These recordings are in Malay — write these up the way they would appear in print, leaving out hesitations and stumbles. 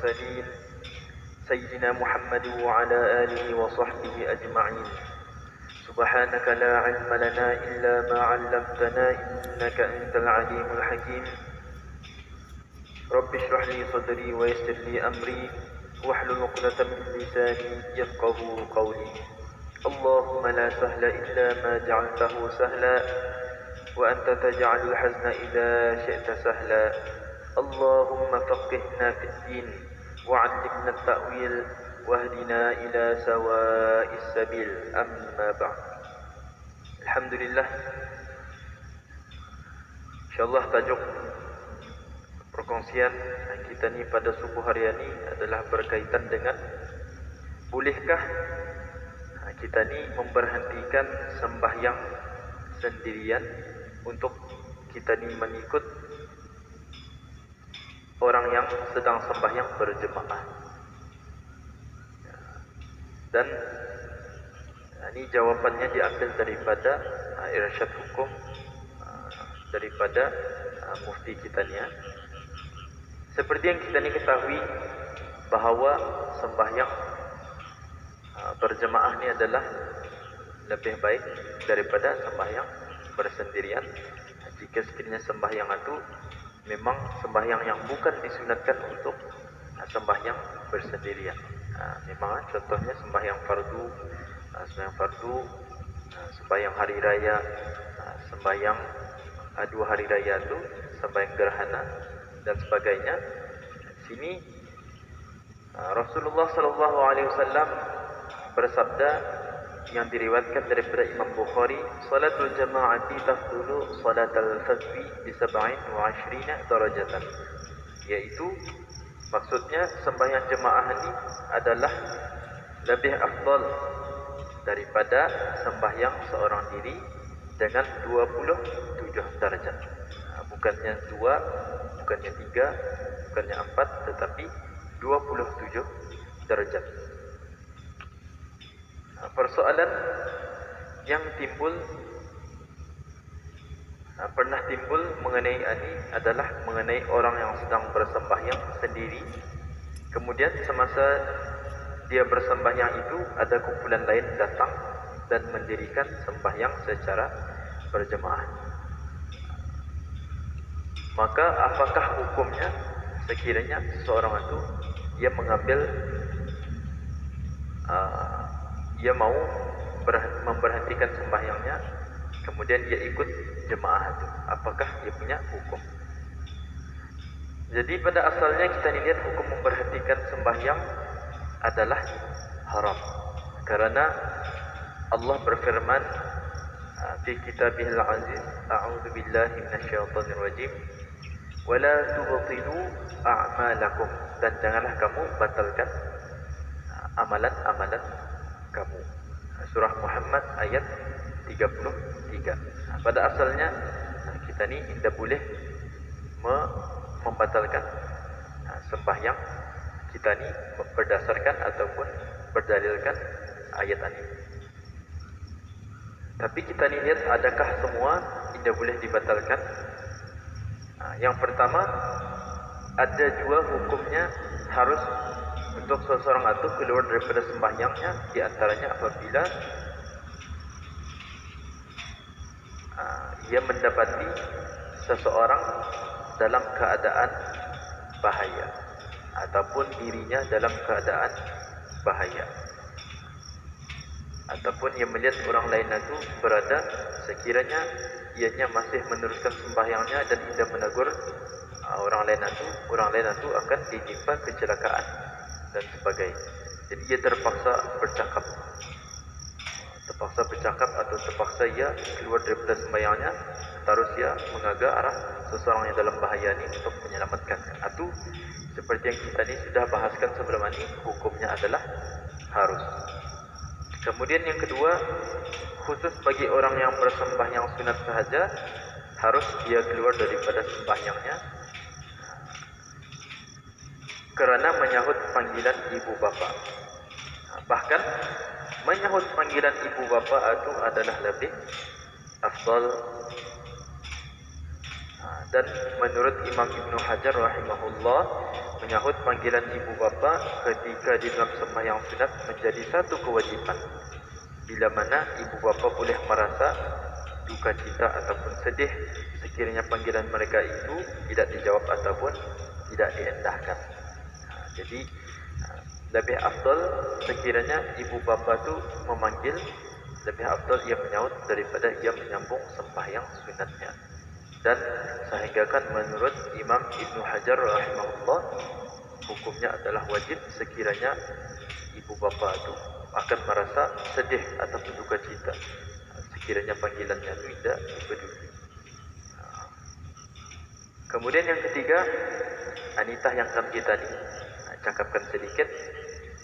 المرسلين سيدنا محمد وعلى آله وصحبه أجمعين. سبحانك لا علم لنا إلا ما علمتنا إنك أنت العليم الحكيم. رب اشرح لي صدري ويسر لي أمري واحلل عقدة من لساني يفقهوا قولي. اللهم لا سهل إلا ما جعلته سهلا وأنت تجعل الحزن إذا شئت سهلا. اللهم فقهنا في الدين وعلمنا التأويل واهدنا إلى سواء السبيل. أما بعد. Alhamdulillah, InsyaAllah tajuk perkongsian kita ni pada subuh hari ini adalah berkaitan dengan bolehkah kita ni memberhentikan sembahyang sendirian untuk kita ni mengikut orang yang sedang sembahyang berjemaah. Dan ini jawapannya diambil daripada irsyad hukum daripada mufti kita ni. Seperti yang kita ni ketahui bahawa sembahyang berjemaah ni adalah lebih baik daripada sembahyang bersendirian. Jika sekiranya sembahyang itu memang sembahyang yang bukan disunatkan untuk sembahyang bersendirian. Memang contohnya sembahyang fardu, sembahyang hari raya, sembahyang 2 hari raya itu, sembahyang gerhana dan sebagainya. Sini Rasulullah sallallahu alaihi wasallam bersabda yang diriwayatkan daripada Imam Bukhari, salatul jama'ati tafdulu salatal fardhi bi 27 darajatan, yaitu maksudnya sembahyang jemaah ini adalah lebih afdal daripada sembahyang seorang diri dengan 27 darjat. Bukannya 2, bukannya 3, bukannya 4, tetapi 27 darjat. Persoalan yang pernah timbul mengenai ini adalah mengenai orang yang sedang bersembahyang sendiri. Kemudian semasa dia bersembahyang itu ada kumpulan lain datang dan mendirikan sembahyang secara berjemaah. Maka apakah hukumnya sekiranya seseorang itu dia mengambil dia mau memberhentikan sembahyangnya, kemudian dia ikut jemaah itu, apakah dia punya hukum? Jadi pada asalnya kita lihat hukum memberhentikan sembahyang adalah haram, karena Allah berfirman fi kitabihil aziz, a'udzu billahi minasyaitonir rajim, wala tubtilu a'malakum, dan janganlah kamu batalkan amalan-amalan kamu. Surah Muhammad ayat 33. Pada asalnya kita ni tidak boleh membatalkan sembahyang kita ni berdasarkan ataupun berdalilkan ayat ini. Tapi kita ni lihat adakah semua tidak boleh dibatalkan? Yang pertama, ada juga hukumnya harus untuk seseorang itu keluar daripada sembahyangnya, di antaranya apabila ia mendapati seseorang dalam keadaan bahaya ataupun dirinya dalam keadaan bahaya, ataupun ia melihat orang lain itu berada, sekiranya ianya masih meneruskan sembahyangnya dan tidak menegur orang lain itu akan ditimpa kecelakaan dan sebagainya. Jadi ia terpaksa bercakap atau terpaksa ia keluar daripada sembahyangnya, terus ia mengaga arah seseorang yang dalam bahaya ini untuk menyelamatkannya. Itu seperti yang kita ni sudah bahaskan sebelum ini, hukumnya adalah harus. Kemudian yang kedua, khusus bagi orang yang bersembahyang sunat sahaja, harus dia keluar daripada sembahyangnya kerana menyahut panggilan ibu bapa. Bahkan menyahut panggilan ibu bapa itu adalah lebih afdal. Dan menurut Imam Ibn Hajar rahimahullah, menyahut panggilan ibu bapa ketika di dalam sembahyang sunat menjadi satu kewajipan. Bila mana ibu bapa boleh merasa duka cita ataupun sedih sekiranya panggilan mereka itu tidak dijawab ataupun tidak diendahkan. Jadi lebih afdal sekiranya ibu bapa tu memanggil, lebih afdal ia menyahut daripada ia menyambung sembahyang sunatnya. Dan sehinggakan menurut Imam Ibn Hajar rahimahullah, hukumnya adalah wajib sekiranya ibu bapa itu akan merasa sedih atau berduka cita sekiranya panggilannya itu tidak peduli. Kemudian yang ketiga, anitah yang akan kita cakapkan sedikit,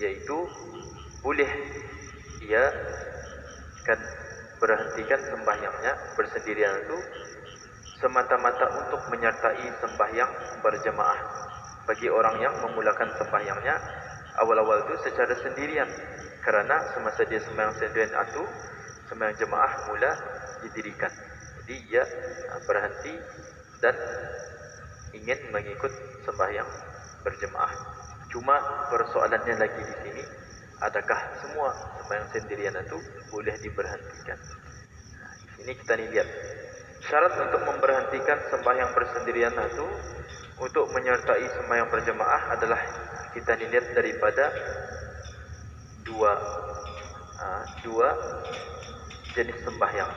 yaitu boleh ia akan berhentikan sembahyangnya bersendirian itu semata-mata untuk menyertai sembahyang berjemaah. Bagi orang yang memulakan sembahyangnya awal-awal itu secara sendirian, kerana semasa dia sembahyang sendirian itu sembahyang jemaah mula didirikan. Jadi ia berhenti dan ingin mengikut sembahyang berjemaah. Cuma persoalannya lagi di sini, adakah semua sembahyang sendirian itu boleh diberhentikan? Di sini kita lihat syarat untuk memberhentikan sembahyang bersendirian itu untuk menyertai sembahyang berjemaah adalah kita lihat daripada dua jenis sembahyang.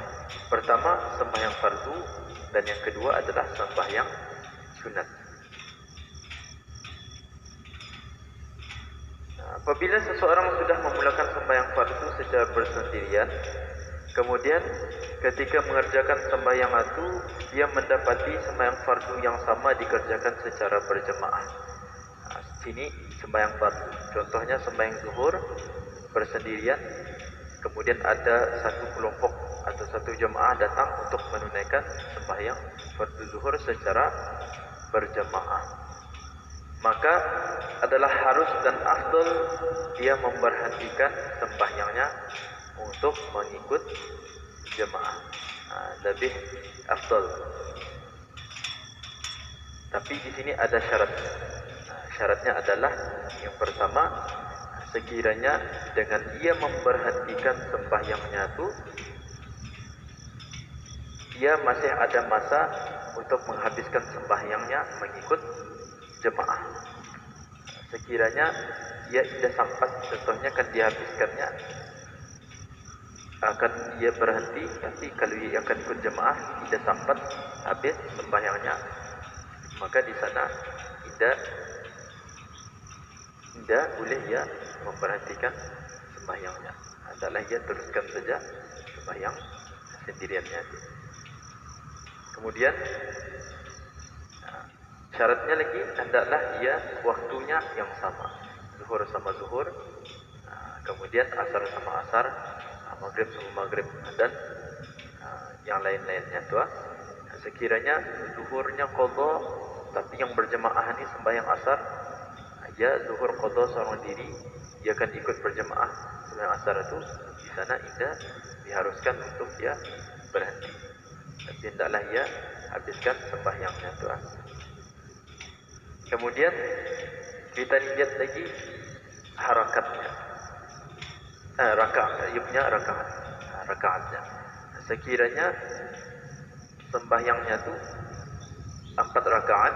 Pertama sembahyang fardu dan yang kedua adalah sembahyang sunat. Apabila seseorang sudah memulakan sembahyang fardu secara bersendirian, kemudian ketika mengerjakan sembahyang itu dia mendapati sembahyang fardu yang sama dikerjakan secara berjemaah. Sini sembahyang fardu, contohnya sembahyang zuhur bersendirian, kemudian ada satu kelompok atau satu jemaah datang untuk menunaikan sembahyang fardu zuhur secara berjemaah, maka adalah harus dan afdal dia memberhentikan sembahyangnya untuk mengikut jemaah. Lebih afdal. Tapi di sini ada syarat. Syaratnya adalah yang pertama, sekiranya dengan ia memberhentikan sembahyangnya itu dia masih ada masa untuk menghabiskan sembahyangnya mengikut jemaah. Sekiranya ia tidak sempat, contohnya kan dihabiskannya, akan ia berhenti, tapi kalau ia akan ikut jemaah tidak sempat habis sembahyangnya, maka di sana tidak boleh ia memberhentikan sembahyangnya. Adalah ia teruskan saja sembahyang sendiriannya. Kemudian syaratnya lagi hendaklah ia waktunya yang sama, zuhur sama zuhur, kemudian asar sama asar, maghrib sama maghrib, dan yang lain-lainnya tu. Sekiranya zuhurnya qadha tapi yang berjemaah ini sembahyang asar, ia zuhur qadha seorang diri, ia akan ikut berjemaah sembahyang asar itu, di sana tidak diharuskan untuk ia berhenti, tapi hendaklah ia habiskan sembahyangnya tu. Kemudian kita lihat lagi harakatnya, ia punya rakaatnya. Sekiranya sembahyangnya tu 4 rakaat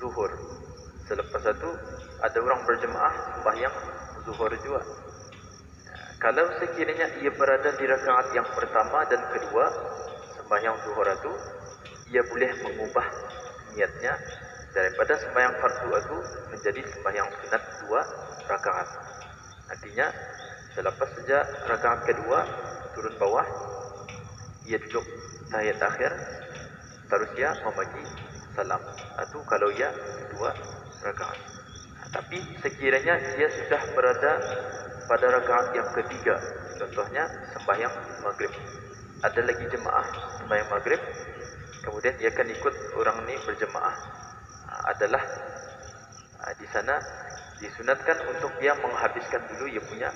zuhur, selepas itu ada orang berjemaah sembahyang zuhur juga. Kalau sekiranya ia berada di rakaat yang pertama dan kedua sembahyang zuhur itu, ia boleh mengubah niatnya daripada sembahyang fardu itu menjadi sembahyang sunat 2 rakaat. Artinya selepas saja rakaat kedua turun bawah, ia duduk tahiyat akhir, terus ia membagi salam. Itu kalau ia 2 rakaat. Tapi sekiranya ia sudah berada pada rakaat yang ketiga, contohnya sembahyang maghrib, ada lagi jemaah sembahyang maghrib, kemudian ia akan ikut orang ini berjemaah, adalah di sana disunatkan untuk dia menghabiskan dulu ia punya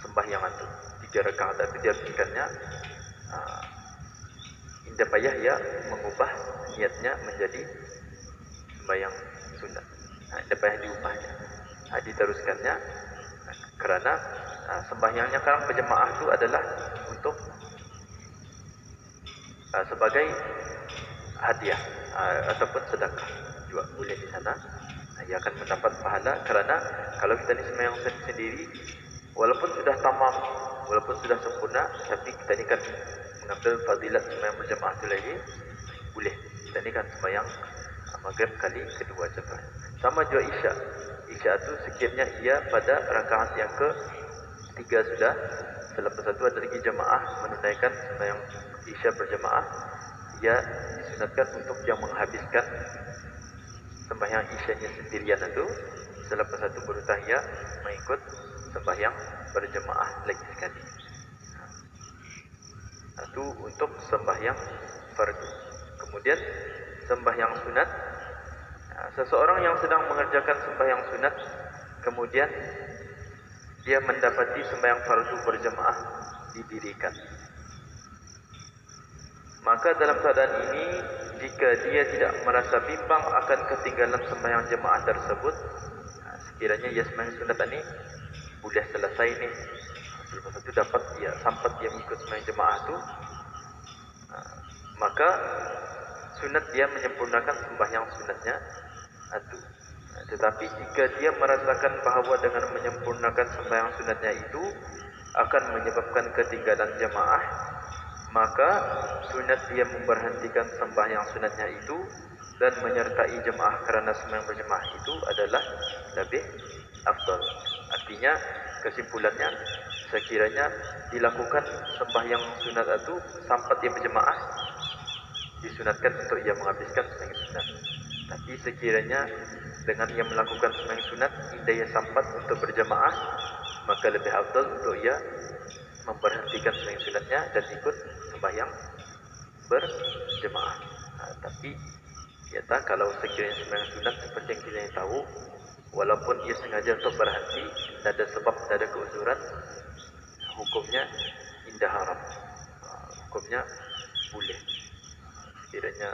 sembahyang itu 3 rakaat itu dihabiskannya, tidak payah ia mengubah niatnya menjadi sembahyang sunat. Lepas diubahnya, diteruskannya kerana sembahyangnya sekarang berjemaah itu adalah untuk sebagai hadiah ataupun sedekah juga boleh di sana. Ia akan mendapat pahala kerana kalau kita ni sembahyang sendiri, walaupun sudah tamam, walaupun sudah sempurna, tapi kita ni kan mengambil fadilat sembahyang berjemaah itu lagi boleh. Kita ni kan sembahyang maghrib kali kedua contohnya. Sama juga Isya. Isya itu sekiranya ia pada rakaat yang ke-3 sudah, selepas itu ada lagi jemaah menunaikan sembahyang Isya berjemaah, ia disunatkan untuk yang menghabiskan sembahyang Isyanya sendirian itu, selepas itu baru tahiyat mengikut sembahyang berjemaah lagi sekali. Itu untuk sembahyang fardu. Kemudian sembahyang sunat, seseorang yang sedang mengerjakan sembahyang sunat kemudian dia mendapati sembahyang fardu berjemaah didirikan, maka dalam keadaan ini, jika dia tidak merasa bimbang akan ketinggalan sembahyang jemaah tersebut, sekiranya ia sembahyang sunat ini boleh selesai ni, selepas itu dapat dia sampai dia mengikut sembahyang jemaah itu, maka sunat dia menyempurnakan sembahyang sunatnya itu. Tetapi jika dia merasakan bahawa dengan menyempurnakan sembahyang sunatnya itu akan menyebabkan ketinggalan jemaah, maka sunat dia memberhentikan sembahyang sunatnya itu dan menyertai jemaah kerana sembahyang berjemaah itu adalah lebih afdal. Artinya kesimpulannya, sekiranya dilakukan sembahyang sunat itu sampai dia berjemaah, disunatkan untuk ia menghabiskan sembahyang sunat. Tapi sekiranya dengan ia melakukan sembahyang sunat hingga ia sampai untuk berjemaah, maka lebih afdal untuk ia memberhentikan sembahyang sunatnya dan ikut sembahyang berjemaah. Tapi kita kalau sekiranya sembahyang sunat seperti yang kita tahu, walaupun ia sengaja untuk berhenti, tidak ada sebab, tidak ada keuzuran, hukumnya indah haram, hukumnya boleh. Sekiranya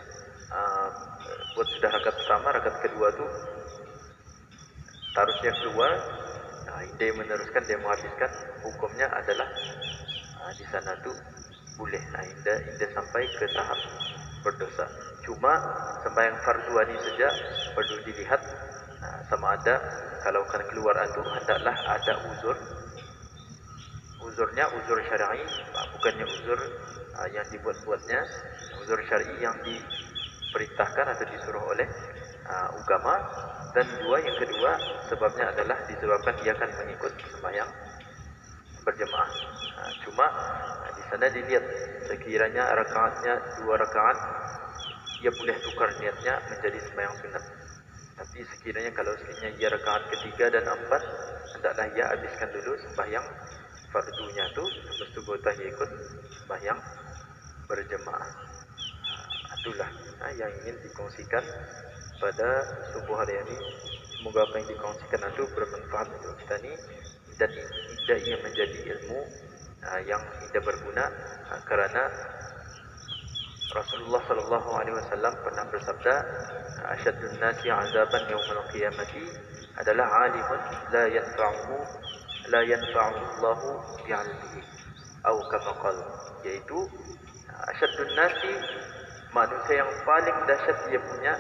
buat sudah rakaat pertama, rakaat kedua tu tarusnya keluar, dia meneruskan, dia menghabiskan, hukumnya adalah di sana tu boleh, hingga sampai ke tahap berdosa. Cuma sembahyang fardu ini saja perlu dilihat sama ada kalau kan keluar itu hendaklah ada uzur. Uzurnya uzur syar'i, bukannya uzur yang dibuat-buatnya, uzur syar'i yang diperintahkan atau disuruh oleh agama. Dan yang kedua sebabnya adalah disebabkan dia akan mengikut sembahyang berjemaah. Cuma di sana dilihat sekiranya rakaatnya 2 rakaat, ia boleh tukar niatnya menjadi sembahyang sunat. Tapi sekiranya kalau sekiranya ia rakaat ketiga dan 4, hendaklah ia habiskan dulu sembahyang fardunya tu, lepas tu baru ia ikut sembahyang berjemaah. Itulah yang ingin dikongsikan pada subuh hari ini. Semoga apa yang dikongsikan itu bermanfaat untuk kita ni dan tidak ia menjadi ilmu yang tidak berguna, kerana Rasulullah sallallahu alaihi wasallam pernah bersabda, "Asyaddun nasi 'adzaban yaumil qiyamati adalah 'alimun la yanfa'u Allahu bi'ilmihi." Atau kama qala, yaitu asyaddun nasi, manusia yang paling dahsyat dia punya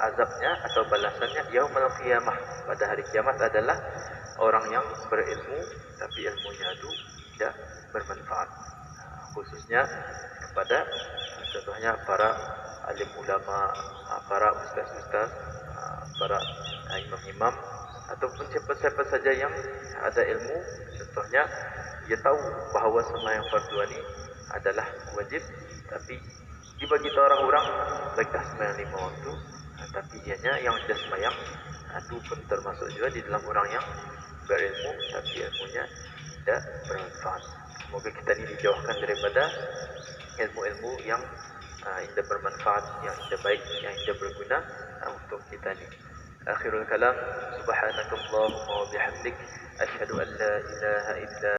azabnya atau balasannya yaumul qiyamah, pada hari kiamat, adalah orang yang berilmu tapi ilmunya itu tidak bermanfaat, khususnya kepada contohnya para alim ulama, para ustaz-ustaz, para imam-imam, ataupun siapa-siapa saja yang ada ilmu. Contohnya dia tahu bahawa sembahyang fardu ini adalah wajib, tapi dibagi orang-orang baiklah sembahyang 5 waktu, tapi dianya yang sudah sembahyang itu pun termasuk juga di dalam orang yang berilmu tapi ilmunya tidak bermanfaat. Semoga kita ini dijauhkan daripada ilmu-ilmu yang tidak bermanfaat, yang tidak baik, yang tidak berguna untuk kita ini. Akhirul kalam, subhanakallahumma wa bihamdik, asyhadu an la ilaha illa